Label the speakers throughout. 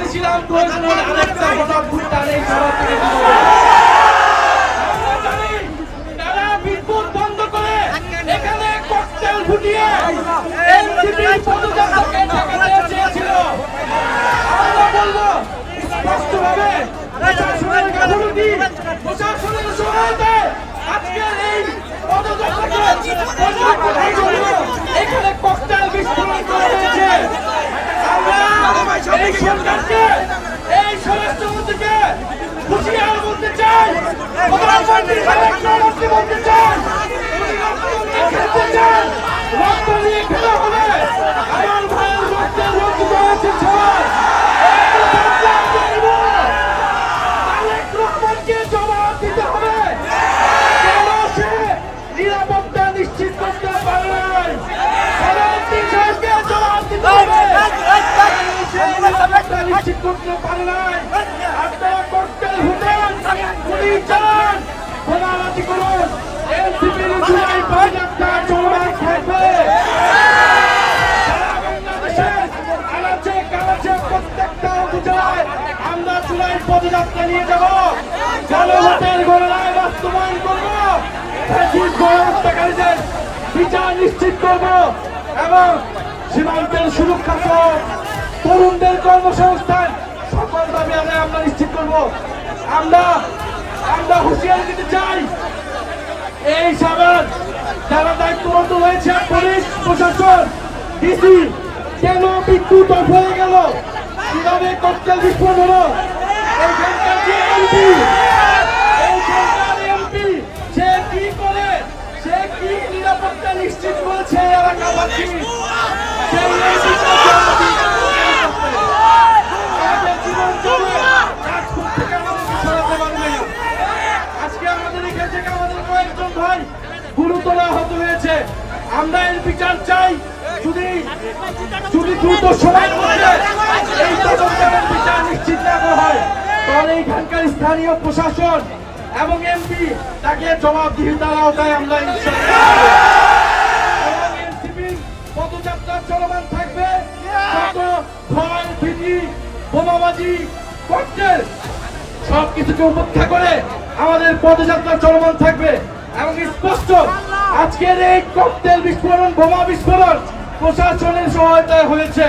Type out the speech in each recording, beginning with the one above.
Speaker 1: বলেছিলাম প্রয়োজনে আরেকটা গণঅভ্যুত্থান এই শহর থেকে দিব। আমরা জানি তারা বিদ্যুৎ বন্ধ করে এখানে ককটেল ফুটিয়ে এনসিপির পদযাত্রাকে ঠেকাতে চেয়েছিল। আমরা বলবো স্পষ্টভাবে প্রশাসনের গাফিলতি, প্রশাসনের সহায়তায় আজকের এই পদযাত্রাকে এখানে ককটেল বিস্ফোরণ করা হয়েছে। আমরা এই সরকারকে, এই স্বরাষ্ট্রমন্ত্রীকে হুঁশিয়ার বলতে চাই, প্রধানমন্ত্রী বলতে চাই, খেলতে চান রক্ত নিয়ে খেলা হবে। আমার ভাইয়ের রক্তের রঞ্জিত হয়েছে সবাই। তারেক রহমানকে জবাব দিতে হবে, কেন সে নিরাপত্তা নিশ্চিত করতে পারে নাই। প্রধানমন্ত্রী সাহেবকে জবাব দিতে হবে, নিরাপত্তা নিশ্চিত করতে পারে নাই। আপনারা ককটেল ফুটান, গুলি চালান, বোমাবাজি করুন, এনসিপির জুলাই পদযাত্রা চলমান থাকবে। সারা বাংলাদেশে আনাচে কানাচে প্রত্যেকটা উপজেলায় আমরা জুলাই পদযাত্রা নিয়ে যাব, গণভোটের গণনায় বাস্তবায়ন করব, গণহত্যাকারীদের বিচার নিশ্চিত করব এবং সীমান্তের সুরক্ষা সহ তরুণদের কর্মসংস্থান সকল দাবি আমরা নিশ্চিত করব। আমরা হুঁশিয়ারি দিতে চাই, এই সবার যারা দায়িত্বরত রয়েছে, পুলিশ প্রশাসন, ডিসি, কেন বিদ্যুৎ অফ হয়ে গেল, কিভাবে ককটেল বিস্ফোরণ হলো, এইখানকার যে এমপি সে কি করে, সে কি নিরাপত্তা নিশ্চিত করেছে এলাকাবাসী, সেই আমাদের জীবন চলে রাজপথ থেকে আমাদেরকে সরাতে পারবে না। আজকে আমাদের এখান থেকে আমাদের কয়েকজন ভাই গুরুতর আহত হয়েছে। আমরা এর বিচার চাই। যদি দ্রুত সময়ের মধ্যে এই তদন্তের বিচার নিশ্চিত না করা হয়, তাহলে এখানকার স্থানীয় প্রশাসন এবং এমপি তাকে জবাবদিহিতার আওতায় আমরা এনসিপির পদযাত্রা চলমান থাকবে। যত ভয়, ভীতি, বোমাবাজি, ককটেল সবকিছুকে উপেক্ষা করে আমাদের পদযাত্রা চলমান থাকবে এবং স্পষ্ট আজকের এই ককটেল বিস্ফোরণ, বোমা বিস্ফোরণ প্রশাসনের সহায়তায় হয়েছে।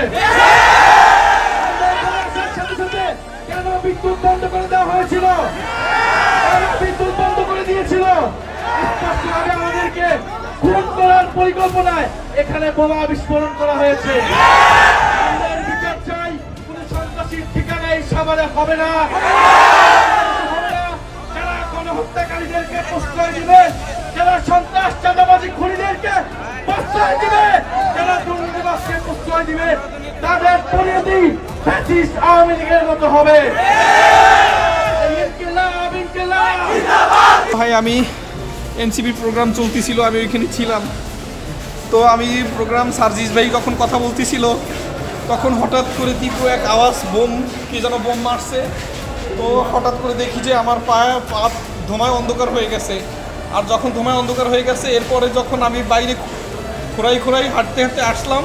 Speaker 1: কেন বিদ্যুৎ বন্ধ করে দেওয়া হয়েছিল, বিদ্যুৎ বন্ধ করে দিয়েছিল, স্পষ্টভাবে আমাদেরকে খুন করার পরিকল্পনায় এখানে বোমা বিস্ফোরণ করা হয়েছে। আমাদের বিচার চাই, কোন সন্ত্রাসীর ঠিকানা এই সাভারে হবে না। যারা গণহত্যাকারীদেরকে প্রশ্রয় দিবে, যারা সন্ত্রাস চাঁদাবাজি খুনিদেরকে প্রশ্রয় দিবে, যারা দুর্নীতিবাজকে প্রশ্রয় দিবে, তাদের পরিণতি ফ্যাসিস্ট আওয়ামী লীগের মতো হবে।
Speaker 2: ভাই, আমি এনসিপি প্রোগ্রাম চলতেছিল, আমি ওইখানে ছিলাম। তো আমি প্রোগ্রাম সার্জিস ভাই যখন কথা বলতেছিল, তখন হঠাৎ করে তীব্র এক আওয়াজ, বোম, কি যেন বোম মারছে। তো হঠাৎ করে দেখি যে আমার পা ধোঁয়ায় অন্ধকার হয়ে গেছে। আর যখন ধোঁয়ায় অন্ধকার হয়ে গেছে, এরপরে যখন আমি বাইরে খোঁড়াই হাঁটতে হাঁটতে আসলাম,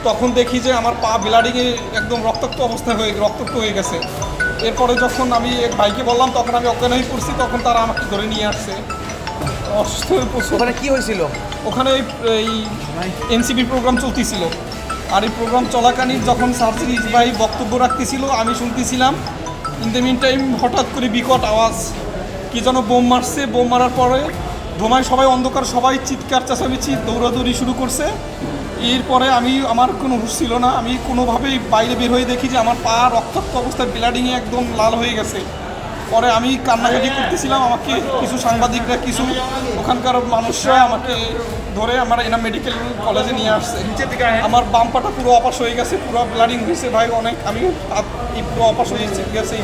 Speaker 2: তখন দেখি যে আমার পা ব্লাডিংয়ে একদম রক্তাক্ত হয়ে গেছে। এরপরে যখন আমি এক ভাইকে বললাম, তখন আমি অজ্ঞান হয়ে পড়ছি, তখন তারা আমাকে ধরে নিয়ে আসছে। অসুস্থ হয়ে পড়ছে।
Speaker 3: ওখানে কি হয়েছিল?
Speaker 2: ওখানে এই এনসিপি প্রোগ্রাম চলতেছিল। আর এই প্রোগ্রাম চলাকালীন যখন সার্জিস ভাই বক্তব্য রাখতেছিল, আমি শুনতেছিলাম। ইন দ্য মিন টাইম হঠাৎ করে বিকট আওয়াজ, কি যেন বোম মারছে। বোম মারার পরে ধোঁয়ায় সবাই অন্ধকার, সবাই চিৎকার চেঁচামেচি দৌড়াদৌড়ি শুরু করছে। এরপরে আমার কোনো হুঁশ ছিল না। আমি কোনোভাবেই বাইরে বের হয়ে দেখি যে আমার পা রক্তাক্ত অবস্থায় ব্লাডিংয়ে একদম লাল হয়ে গেছে। পরে আমি কান্নাকাটি করতেছিলাম। আমাকে কিছু সাংবাদিকরা, কিছু ওখানকার মানুষরা আমাকে ধরে আমার এনাম মেডিকেল কলেজে নিয়ে আসছে। আমার বাম পাটা পুরো অপাস হয়ে গেছে, পুরো ব্লাডিং হয়েছে ভাই অনেক। আমি পুরো অপাস হয়ে গেছে।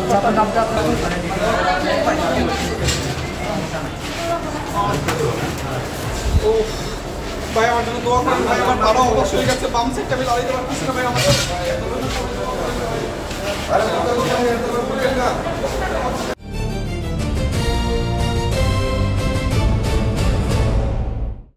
Speaker 2: ভাই আমার জন্য দোয়া করেন ভাই, আমার বাবা অপাস হয়ে গেছে, বাম সাইডটা আমি দাঁড়াইতে পারতেছি না ভাই। আমার